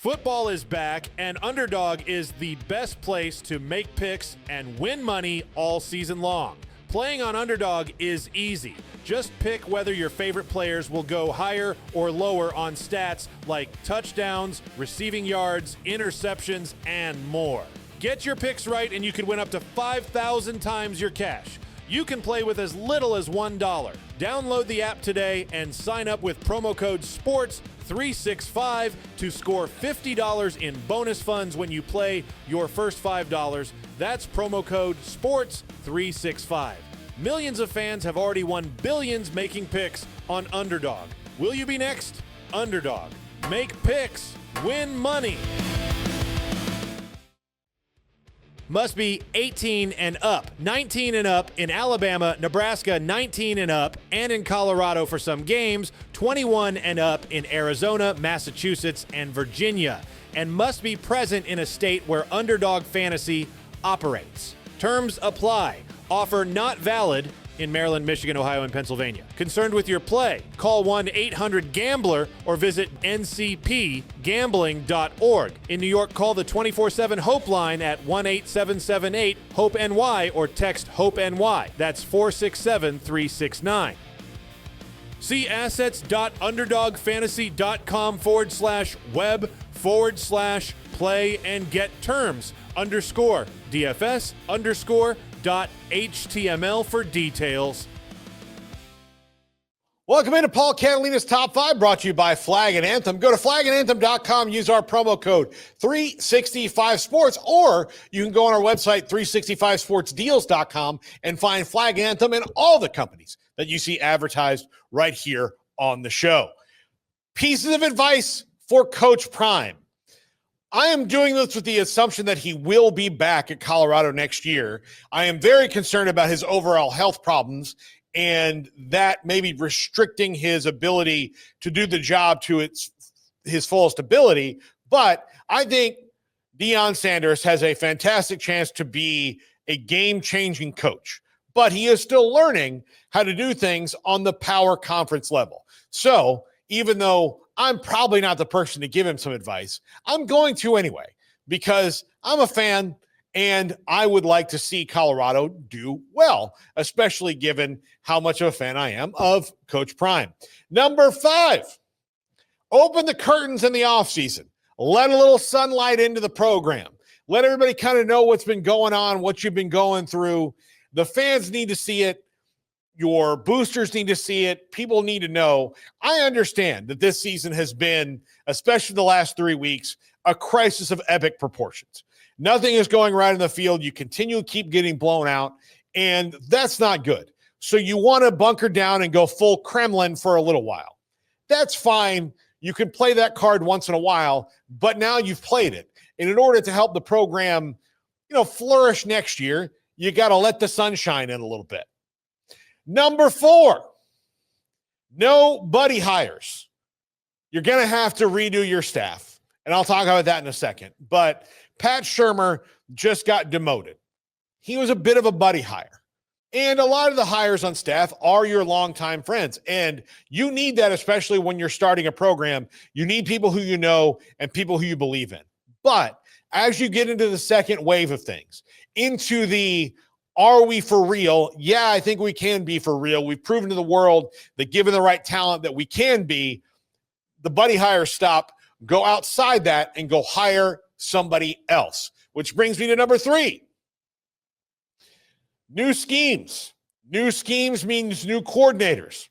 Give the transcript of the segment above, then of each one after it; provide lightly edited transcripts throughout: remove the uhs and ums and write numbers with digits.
Football is back, and Underdog is the best place to make picks and win money all season long. Playing on Underdog is easy. Just pick whether your favorite players will go higher or lower on stats like touchdowns, receiving yards, interceptions, and more. Get your picks right and you can win up to 5,000 times your cash. You can play with as little as $1. Download the app today and sign up with promo code SPORTS365 to score $50 in bonus funds when you play your first $5. That's promo code SPORTS365. Millions of fans have already won billions making picks on Underdog. Will you be next? Underdog. Make picks. Win money. Must be 18 and up, 19 and up in Alabama, Nebraska, 19 and up, and in Colorado for some games, 21 and up in Arizona, Massachusetts, and Virginia, and must be present in a state where Underdog Fantasy operates. Terms apply. Offer not valid in Maryland, Michigan, Ohio, and Pennsylvania. Concerned with your play? Call 1-800-GAMBLER or visit ncpgambling.org. In New York, call the 24/7 Hope line at 1-8778-HOPE-NY or text HOPE-NY. That's 467-369. See assets.underdogfantasy.com/web/play and get terms _DFS_.html for details. Welcome into Paul Catalina's Top 5, brought to you by Flag and Anthem. Go to flagandanthem.com, use our promo code 365sports, or you can go on our website, 365sportsdeals.com, and find Flag Anthem and all the companies that you see advertised right here on the show. Pieces of advice for Coach Prime. I am doing this with the assumption that he will be back at Colorado next year. I am very concerned about his overall health problems and that maybe restricting his ability to do the job to his fullest ability. But I think Deion Sanders has a fantastic chance to be a game-changing coach. But he is still learning how to do things on the power conference level. So even though I'm probably not the person to give him some advice, I'm going to anyway, because I'm a fan and I would like to see Colorado do well, especially given how much of a fan I am of Coach Prime. Number 5, open the curtains in the offseason. Let a little sunlight into the program. Let everybody kind of know what's been going on, what you've been going through. The fans need to see it. Your boosters need to see it. People need to know. I understand that this season has been, especially the last 3 weeks, a crisis of epic proportions. Nothing is going right in the field. You continue to keep getting blown out, and that's not good. So you want to bunker down and go full Kremlin for a little while. That's fine. You can play that card once in a while, but now you've played it. And in order to help the program, flourish next year, you got to let the sun shine in a little bit. Number 4, no buddy hires. You're going to have to redo your staff, and I'll talk about that in a second. But Pat Shurmur just got demoted. He was a bit of a buddy hire, and a lot of the hires on staff are your longtime friends, and you need that, especially when you're starting a program. You need people who you know and people who you believe in. But as you get into the second wave of things, into the are we for real? Yeah, I think we can be for real. We've proven to the world that given the right talent that we can be. The buddy hires stop, go outside that, and go hire somebody else. Which brings me to number 3. New schemes. New schemes means new coordinators.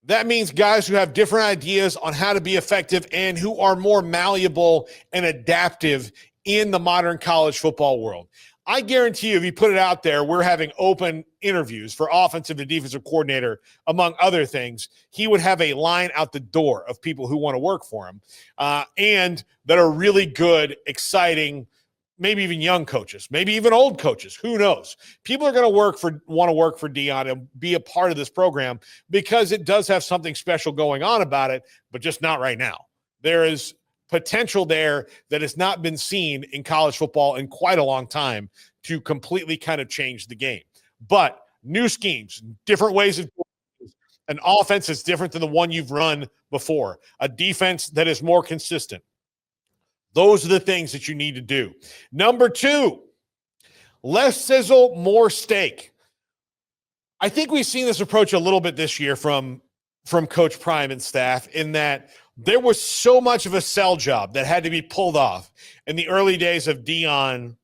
That means guys who have different ideas on how to be effective and who are more malleable and adaptive in the modern college football world. I guarantee you, if you put it out there, we're having open interviews for offensive and defensive coordinator, among other things. He would have a line out the door of people who want to work for him and that are really good, exciting, maybe even young coaches, maybe even old coaches. Who knows? People are going to want to work for Deion and be a part of this program because it does have something special going on about it, but just not right now. There is potential there that has not been seen in college football in quite a long time to completely kind of change the game. But new schemes, different ways of an offense that's different than the one you've run before, a defense that is more consistent, Those are the things that you need to do. Number 2, less sizzle, more steak. I think we've seen this approach a little bit this year from Coach Prime and staff, in that there was so much of a sell job that had to be pulled off in the early days of Deion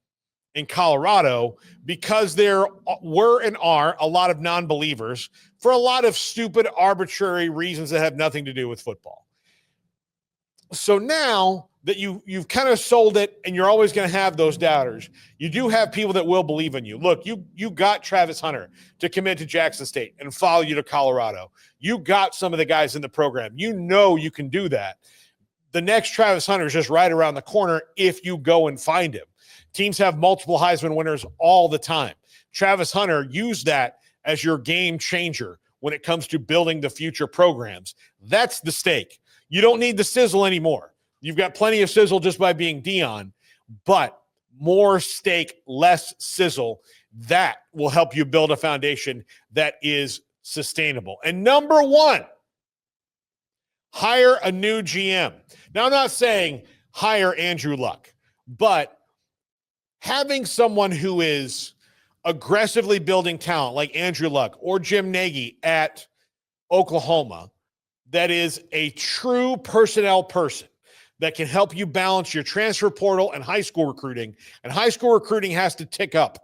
in Colorado, because there were and are a lot of non-believers for a lot of stupid, arbitrary reasons that have nothing to do with football. So now that you've kind of sold it, and you're always going to have those doubters, you do have people that will believe in you. Look, you got Travis Hunter to commit to Jackson State and follow you to Colorado. You got some of the guys in the program. You know you can do that. The next Travis Hunter is just right around the corner if you go and find him. Teams have multiple Heisman winners all the time. Travis Hunter, use that as your game changer when it comes to building the future programs. That's the stake. You don't need the sizzle anymore. You've got plenty of sizzle just by being Deion, but more steak, less sizzle. That will help you build a foundation that is sustainable. And number 1, hire a new GM. Now, I'm not saying hire Andrew Luck, but having someone who is aggressively building talent like Andrew Luck or Jim Nagy at Oklahoma, that is a true personnel person that can help you balance your transfer portal and high school recruiting. And high school recruiting has to tick up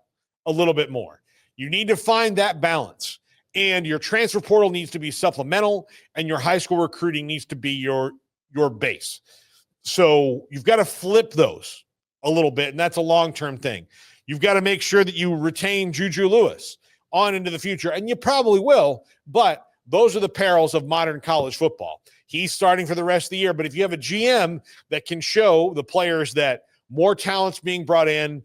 a little bit more. You need to find that balance. And your transfer portal needs to be supplemental, and your high school recruiting needs to be your base. So you've got to flip those a little bit, and that's a long-term thing. You've got to make sure that you retain Juju Lewis on into the future, and you probably will, but those are the perils of modern college football. He's starting for the rest of the year, but if you have a GM that can show the players that more talent's being brought in,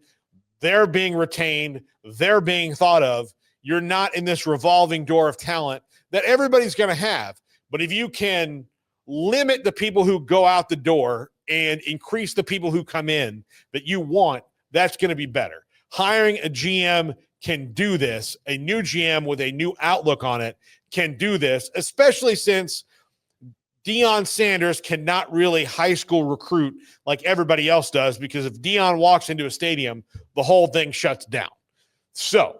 they're being retained, they're being thought of, you're not in this revolving door of talent that everybody's going to have. But if you can limit the people who go out the door and increase the people who come in that you want, that's going to be better. Hiring a GM can do this. A new GM with a new outlook on it can do this, especially since Deion Sanders cannot really high school recruit like everybody else does, because if Deion walks into a stadium, the whole thing shuts down. So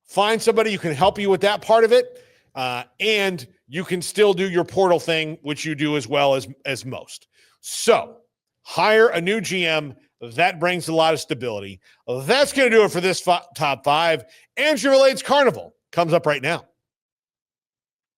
find somebody who can help you with that part of it, and you can still do your portal thing, which you do as well as most. So hire a new GM. That brings a lot of stability. That's going to do it for this top 5. Andrew Relates Carnival comes up right now.